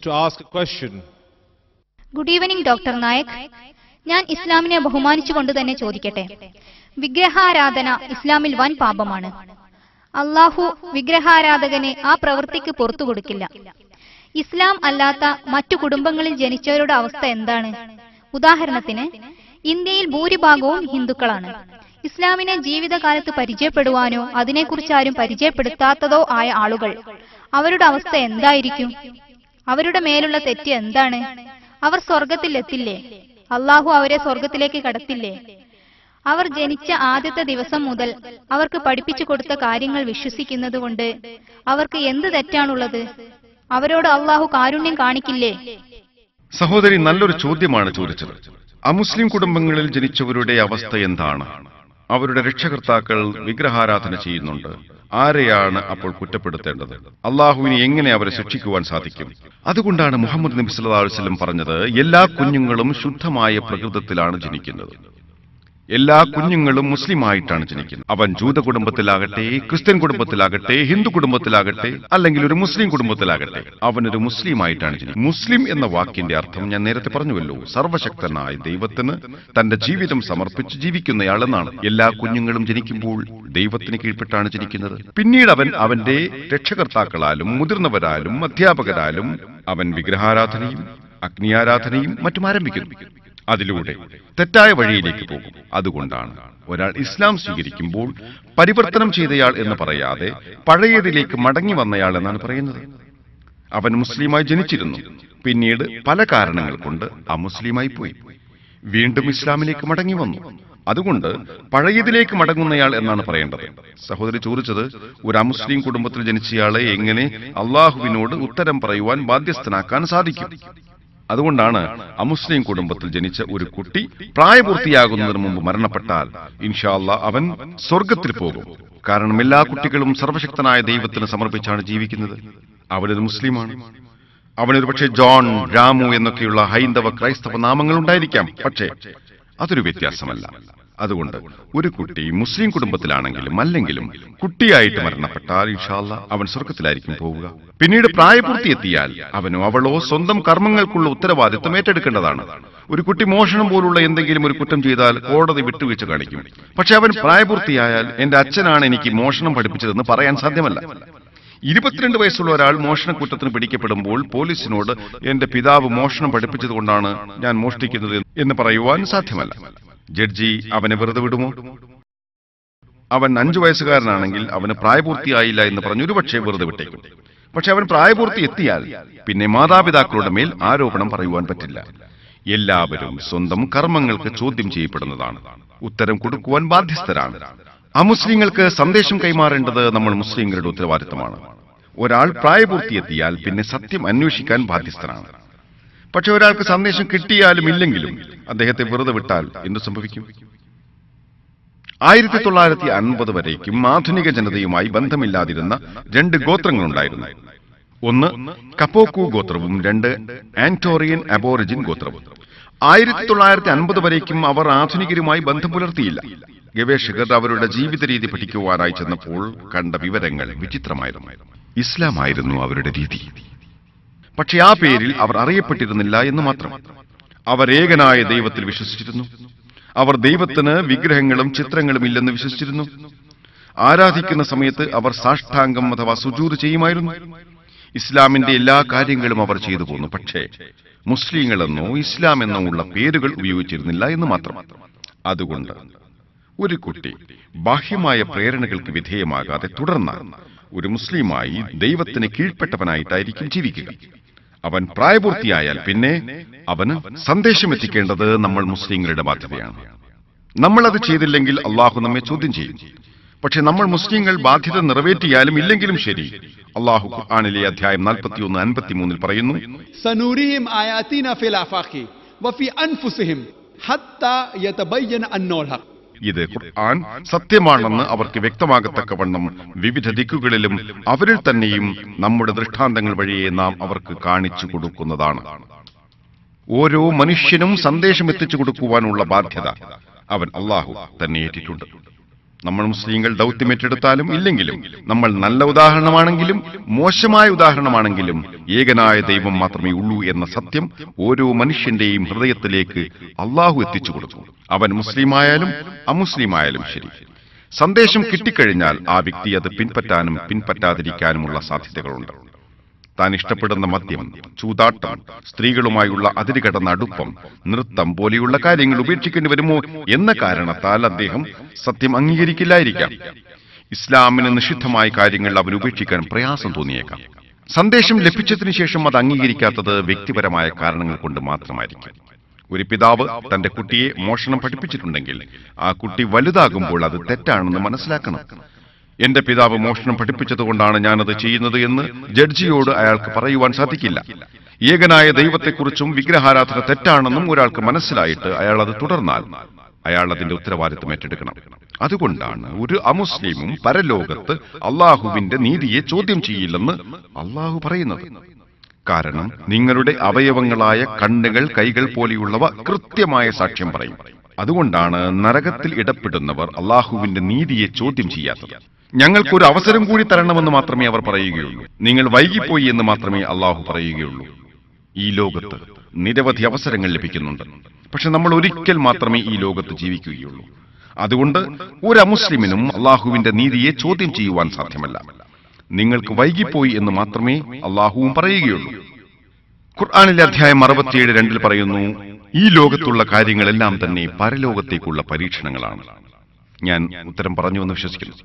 to ask a question. Good evening, Dr. Nayak. ഞാൻ ഇസ്ലാമിനെ ബഹുമാനിച്ചുകൊണ്ട് തന്നെ ചോദിക്കട്ടെ. വിഗ്രഹാരാധന ഇസ്ലാമിൽ വൻ പാപമാണ്. അള്ളാഹു വിഗ്രഹാരാധകനെ ആ പ്രവൃത്തിക്ക് പുറത്തു കൊടുക്കില്ല. ഇസ്ലാം അല്ലാത്ത മറ്റു കുടുംബങ്ങളിൽ ജനിച്ചവരുടെ അവസ്ഥ എന്താണ്? ഉദാഹരണത്തിന്, ഇന്ത്യയിൽ ഭൂരിഭാഗവും ഹിന്ദുക്കളാണ്. ഇസ്ലാമിനെ ജീവിതകാലത്ത് പരിചയപ്പെടുവാനോ അതിനെക്കുറിച്ച് ആരും പരിചയപ്പെടുത്താത്തതോ ആയ ആളുകൾ, അവരുടെ അവസ്ഥ എന്തായിരിക്കും? അവരുടെ മേലുള്ള തെറ്റ് എന്താണ്? അവർ സ്വർഗത്തിൽ എത്തില്ലേ? അള്ളാഹു അവരെ സ്വർഗത്തിലേക്ക് കടത്തില്ലേ? അവർ ജനിച്ച ആദ്യത്തെ ദിവസം മുതൽ അവർക്ക് പഠിപ്പിച്ചു കൊടുത്ത കാര്യങ്ങൾ വിശ്വസിക്കുന്നത് കൊണ്ട് അവർക്ക് എന്ത് തെറ്റാണുള്ളത്? അവരോട് അള്ളാഹു കാരുണ്യം കാണിക്കില്ലേ? സഹോദരി, നല്ലൊരു ചോദ്യമാണ് ചോദിച്ചത്. അമുസ്ലിം കുടുംബങ്ങളിൽ ജനിച്ചവരുടെ അവസ്ഥ എന്താണ്? അവരുടെ രക്ഷകർത്താക്കൾ വിഗ്രഹാരാധന ചെയ്യുന്നുണ്ട്. ആരെയാണ് അപ്പോൾ കുറ്റപ്പെടുത്തേണ്ടത്? അള്ളാഹുവിനെ എങ്ങനെ അവരെ ശിക്ഷിക്കുവാൻ സാധിക്കും? അതുകൊണ്ടാണ് മുഹമ്മദ് നബി സല്ലല്ലാഹു അലൈഹി വസല്ലം പറഞ്ഞത്, എല്ലാ കുഞ്ഞുങ്ങളും ശുദ്ധമായ പ്രകൃതത്തിലാണ് ജനിക്കുന്നത്. എല്ലാ കുഞ്ഞുങ്ങളും മുസ്ലിമായിട്ടാണ് ജനിക്കുന്നത്. അവൻ ജൂത കുടുംബത്തിലാകട്ടെ, ക്രിസ്ത്യൻ കുടുംബത്തിലാകട്ടെ, ഹിന്ദു കുടുംബത്തിലാകട്ടെ, അല്ലെങ്കിൽ ഒരു മുസ്ലിം കുടുംബത്തിലാകട്ടെ, അവനൊരു മുസ്ലിമായിട്ടാണ് ജനിക്കുന്നത്. മുസ്ലിം എന്ന വാക്കിന്റെ അർത്ഥം ഞാൻ നേരത്തെ പറഞ്ഞുവല്ലോ, സർവശക്തനായ ദൈവത്തിന് തന്റെ ജീവിതം സമർപ്പിച്ച് ജീവിക്കുന്നയാൾ എന്നാണ്. എല്ലാ കുഞ്ഞുങ്ങളും ജനിക്കുമ്പോൾ ദൈവത്തിന് കീഴ്പ്പെട്ടാണ് ജനിക്കുന്നത്. പിന്നീട് അവൻ അവന്റെ രക്ഷകർത്താക്കളാലും മുതിർന്നവരാലും അധ്യാപകരാലും അവൻ വിഗ്രഹാരാധനയും അഗ്നിയാരാധനയും മറ്റും ആരംഭിക്കുന്നു. അതിലൂടെ തെറ്റായ വഴിയിലേക്ക് പോകും. അതുകൊണ്ടാണ് ഒരാൾ ഇസ്ലാം സ്വീകരിക്കുമ്പോൾ പരിവർത്തനം ചെയ്തയാൾ എന്ന് പറയാതെ പഴയതിലേക്ക് മടങ്ങി വന്നയാൾ എന്നാണ് പറയുന്നത്. അവൻ മുസ്ലിമായി ജനിച്ചിരുന്നു, പിന്നീട് പല കാരണങ്ങൾ കൊണ്ട് അമുസ്ലിമായി പോയി, വീണ്ടും ഇസ്ലാമിലേക്ക് മടങ്ങി വന്നു. അതുകൊണ്ട് പഴയതിലേക്ക് മടങ്ങുന്നയാൾ എന്നാണ് പറയേണ്ടത്. സഹോദരി ചോദിച്ചത്, ഒരു അമുസ്ലിം കുടുംബത്തിൽ ജനിച്ചയാളെ എങ്ങനെ അള്ളാഹുവിനോട് ഉത്തരം പറയുവാൻ ബാധ്യസ്ഥനാക്കാൻ സാധിക്കും? അതുകൊണ്ടാണ് അമുസ്ലിം കുടുംബത്തിൽ ജനിച്ച ഒരു കുട്ടി പ്രായപൂർത്തിയാകുന്നതിന് മുമ്പ് മരണപ്പെട്ടാൽ ഇൻഷാ അല്ലാഹ് അവൻ സ്വർഗത്തിൽ പോകും. കാരണം എല്ലാ കുട്ടികളും സർവശക്തനായ ദൈവത്തിന് സമർപ്പിച്ചാണ് ജീവിക്കുന്നത്. അവനൊരു മുസ്ലിമാണ്. അവനൊരു പക്ഷേ ജോൺ, രാമു എന്നൊക്കെയുള്ള ഹൈന്ദവ ക്രൈസ്തവ നാമങ്ങൾ ഉണ്ടായിരിക്കാം, പക്ഷേ അതൊരു വ്യത്യാസമല്ല. അതുകൊണ്ട് ഒരു കുട്ടി മുസ്ലിം കുടുംബത്തിലാണെങ്കിലും അല്ലെങ്കിലും കുട്ടിയായിട്ട് മരണപ്പെട്ടാൽ ഇൻഷാ അല്ലാഹ് അവൻ സ്വർഗത്തിലായിരിക്കും പോവുക. പിന്നീട് പ്രായപൂർത്തി എത്തിയാൽ അവനോ അവളോ സ്വന്തം കർമ്മങ്ങൾക്കുള്ള ഉത്തരവാദിത്വം ഏറ്റെടുക്കേണ്ടതാണ്. ഒരു കുട്ടി മോഷണം പോലുള്ള എന്തെങ്കിലും ഒരു കുറ്റം ചെയ്താൽ കോടതി വിട്ടുവീഴ്ച കാണിക്കും. പക്ഷെ അവൻ പ്രായപൂർത്തിയായാൽ എന്റെ അച്ഛനാണ് എനിക്ക് മോഷണം പഠിപ്പിച്ചതെന്ന് പറയാൻ സാധ്യമല്ല. 22 വയസ്സുള്ള ഒരാൾ മോഷണക്കുറ്റത്തിന് പിടിക്കപ്പെടുമ്പോൾ പോലീസിനോട് എന്റെ പിതാവ് മോഷണം പഠിപ്പിച്ചതുകൊണ്ടാണ് ഞാൻ മോഷ്ടിക്കുന്നത് എന്ന് പറയുവാൻ സാധ്യമല്ല. ജഡ്ജി അവനെ വെറുതെ വിടുമോ? അവൻ 5 വയസ്സുകാരനാണെങ്കിൽ അവന് പ്രായപൂർത്തിയായില്ല എന്ന് പറഞ്ഞു ഒരുപക്ഷെ വെറുതെ വിട്ടേക്കും. പക്ഷെ അവൻ പ്രായപൂർത്തി എത്തിയാൽ പിന്നെ മാതാപിതാക്കളുടെ മേൽ ആരോപണം പറയുവാൻ പറ്റില്ല. എല്ലാവരും സ്വന്തം കർമ്മങ്ങൾക്ക് ചോദ്യം ചെയ്യപ്പെടുന്നതാണ്, ഉത്തരം കൊടുക്കുവാൻ ബാധ്യസ്ഥരാണ്. അമുസ്ലിങ്ങൾക്ക് സന്ദേശം കൈമാറേണ്ടത് നമ്മൾ മുസ്ലിങ്ങളുടെ ഉത്തരവാദിത്തമാണ്. ഒരാൾ പ്രായപൂർത്തിയെത്തിയാൽ പിന്നെ സത്യം അന്വേഷിക്കാൻ ബാധ്യസ്ഥനാണ്. പക്ഷെ ഒരാൾക്ക് സന്ദേശം കിട്ടിയാലും ഇല്ലെങ്കിലും അദ്ദേഹത്തെ വെറുതെ വിട്ടാൽ എന്തു സംഭവിക്കും? 1950 വരേക്കും ആധുനിക ജനതയുമായി ബന്ധമില്ലാതിരുന്ന 2 ഗോത്രങ്ങളുണ്ടായിരുന്നു. ഒന്ന് കപ്പോക്കു ഗോത്രവും 2 ആന്റോറിയൻ അബോറിജിൻ ഗോത്രവും. 1950 വരേക്കും അവർ ആധുനികരുമായി ബന്ധം പുലർത്തിയില്ല. ഗവേഷകർ അവരുടെ ജീവിത രീതി പഠിക്കുവാനായി ചെന്നപ്പോൾ കണ്ട വിവരങ്ങൾ വിചിത്രമായിരുന്നു. ഇസ്ലാമായിരുന്നു അവരുടെ രീതി. പക്ഷെ ആ പേരിൽ അവർ അറിയപ്പെട്ടിരുന്നില്ല എന്ന് മാത്രം. അവർ ഏകനായ ദൈവത്തിൽ വിശ്വസിച്ചിരുന്നു. അവർ ദൈവത്തിന് വിഗ്രഹങ്ങളും ചിത്രങ്ങളും ഇല്ലെന്ന് വിശ്വസിച്ചിരുന്നു. ആരാധിക്കുന്ന സമയത്ത് അവർ സാഷ്ടാംഗം അഥവാ സുജൂദ് ചെയ്യുമായിരുന്നു. ഇസ്ലാമിന്റെ എല്ലാ കാര്യങ്ങളും അവർ ചെയ്തു പോന്നു. പക്ഷേ മുസ്ലിങ്ങളെന്നോ ഇസ്ലാം എന്നോ ഉള്ള പേരുകൾ ഉപയോഗിച്ചിരുന്നില്ല എന്ന് മാത്രം. അതുകൊണ്ട് ഒരു കുട്ടി ബാഹ്യമായ പ്രേരണകൾക്ക് വിധേയമാകാതെ തുടർന്നാൽ ഒരു മുസ്ലിമായി ദൈവത്തിന് കീഴ്പ്പെട്ടവനായിട്ടായിരിക്കും ജീവിക്കുക. അവൻ പ്രായപൂർത്തിയായാൽ പിന്നെ അവന് സന്ദേശം എത്തിക്കേണ്ടത് നമ്മൾ മുസ്ലിങ്ങളുടെ ബാധ്യതയാണ്. നമ്മൾ അത് ചെയ്തില്ലെങ്കിൽ അള്ളാഹു നമ്മെ ചോദ്യം ചെയ്യും. പക്ഷെ നമ്മൾ മുസ്ലിങ്ങൾ ബാധ്യത നിറവേറ്റിയാലും ഇല്ലെങ്കിലും ശരി, അള്ളാഹു ഖുർആനിലെ അധ്യായം 41-53 പറയുന്നു, സനൂരിഹിം ആയാതീന ഫിൽ ആഫാഖി വഫി അൻഫുസിഹിം ഹത്താ യതബയ്യന അന്നൽ ഹഖ്. ഇത് ഖുർആൻ സത്യമാണെന്ന് അവർക്ക് വ്യക്തമാകത്തക്കവണ്ണം വിവിധ ദിക്കുകളിലും അവരിൽ തന്നെയും നമ്മുടെ ദൃഷ്ടാന്തങ്ങൾ വഴിയെ നാം അവർക്ക് കാണിച്ചു കൊടുക്കുന്നതാണ്. ഓരോ മനുഷ്യനും സന്ദേശം എത്തിച്ചു കൊടുക്കുവാനുള്ള ബാധ്യത അവൻ അള്ളാഹു തന്നെ ഏറ്റിട്ടുണ്ട്. നമ്മൾ മുസ്ലിങ്ങൾ ദൗത്യമേറ്റെടുത്താലും ഇല്ലെങ്കിലും, നമ്മൾ നല്ല ഉദാഹരണമാണെങ്കിലും മോശമായ ഉദാഹരണമാണെങ്കിലും ഏകനായ ദൈവം മാത്രമേ ഉള്ളൂ എന്ന സത്യം ഓരോ മനുഷ്യന്റെയും ഹൃദയത്തിലേക്ക് അള്ളാഹു എത്തിച്ചു കൊടുക്കും. അവൻ മുസ്ലിമായാലും അമുസ്ലിമായാലും ശരി. സന്ദേശം കിട്ടിക്കഴിഞ്ഞാൽ ആ വ്യക്തി അത് പിൻപറ്റാനും പിൻപറ്റാതിരിക്കാനുമുള്ള സാധ്യതകളുണ്ട്. താൻ ഇഷ്ടപ്പെടുന്ന മദ്യം, ചൂതാട്ടം, സ്ത്രീകളുമായുള്ള അതിരുകടന്ന അടുപ്പം, നൃത്തം പോലെയുള്ള കാര്യങ്ങൾ ഉപേക്ഷിക്കേണ്ടി വരുമോ എന്ന കാരണത്താൽ അദ്ദേഹം സത്യം അംഗീകരിക്കില്ലായിരിക്കാം. ഇസ്ലാമിന് നിഷിദ്ധമായ കാര്യങ്ങൾ അവൻ ഉപേക്ഷിക്കാൻ പ്രയാസം തോന്നിയേക്കാം. സന്ദേശം ലഭിച്ചതിനു ശേഷം അത് അംഗീകരിക്കാത്തത് വ്യക്തിപരമായ കാരണങ്ങൾ കൊണ്ട് മാത്രമായിരിക്കും. ഒരു പിതാവ് തന്റെ കുട്ടിയെ മോഷണം പഠിപ്പിച്ചിട്ടുണ്ടെങ്കിൽ ആ കുട്ടി വലുതാകുമ്പോൾ അത് തെറ്റാണെന്ന് മനസ്സിലാക്കണം. എന്റെ പിതാവ് മോഷണം പഠിപ്പിച്ചതുകൊണ്ടാണ് ഞാനത് ചെയ്യുന്നത് എന്ന് ജഡ്ജിയോട് അയാൾക്ക് പറയുവാൻ സാധിക്കില്ല. ഏകനായ ദൈവത്തെക്കുറിച്ചും വിഗ്രഹാരാധന തെറ്റാണെന്നും ഒരാൾക്ക് മനസ്സിലായിട്ട് അയാൾ അത് തുടർന്നാൽ അയാൾ അതിന്റെ ഉത്തരവാദിത്വം ഏറ്റെടുക്കണം. അതുകൊണ്ടാണ് ഒരു അമുസ്ലിമും പരലോകത്ത് അള്ളാഹുവിന്റെ നീതിയെ ചോദ്യം ചെയ്യില്ലെന്ന് അള്ളാഹു പറയുന്നത്. കാരണം നിങ്ങളുടെ അവയവങ്ങളായ കണ്ണുകൾ, കൈകൾ പോലെയുള്ളവ കൃത്യമായ സാക്ഷ്യം പറയും. അതുകൊണ്ടാണ് നരകത്തിൽ ഇടപെടുന്നവർ അള്ളാഹുവിന്റെ നീതിയെ ചോദ്യം ചെയ്യാത്തത്. ഞങ്ങൾക്കൊരു അവസരം കൂടി തരണമെന്ന് മാത്രമേ അവർ പറയുകയുള്ളൂ. നിങ്ങൾ വൈകിപ്പോയി എന്ന് മാത്രമേ അള്ളാഹു പറയുകയുള്ളൂ. ഈ ലോകത്ത് നിരവധി അവസരങ്ങൾ ലഭിക്കുന്നുണ്ട്. പക്ഷെ നമ്മൾ ഒരിക്കൽ മാത്രമേ ഈ ലോകത്ത് ജീവിക്കുകയുള്ളൂ. അതുകൊണ്ട് ഒരു അമുസ്ലിമിനും അള്ളാഹുവിന്റെ നീതിയെ ചോദ്യം ചെയ്യുവാൻ സാധ്യമല്ല. നിങ്ങൾക്ക് വൈകിപ്പോയി എന്ന് മാത്രമേ അള്ളാഹുവും പറയുകയുള്ളൂ. ഖുർആനിലെ അധ്യായം 67:2 പറയുന്നു, ഈ ലോകത്തുള്ള കാര്യങ്ങളെല്ലാം തന്നെ പരലോകത്തേക്കുള്ള പരീക്ഷണങ്ങളാണ്. ഞാൻ ഉത്തരം പറഞ്ഞു എന്ന് വിശ്വസിക്കുന്നു.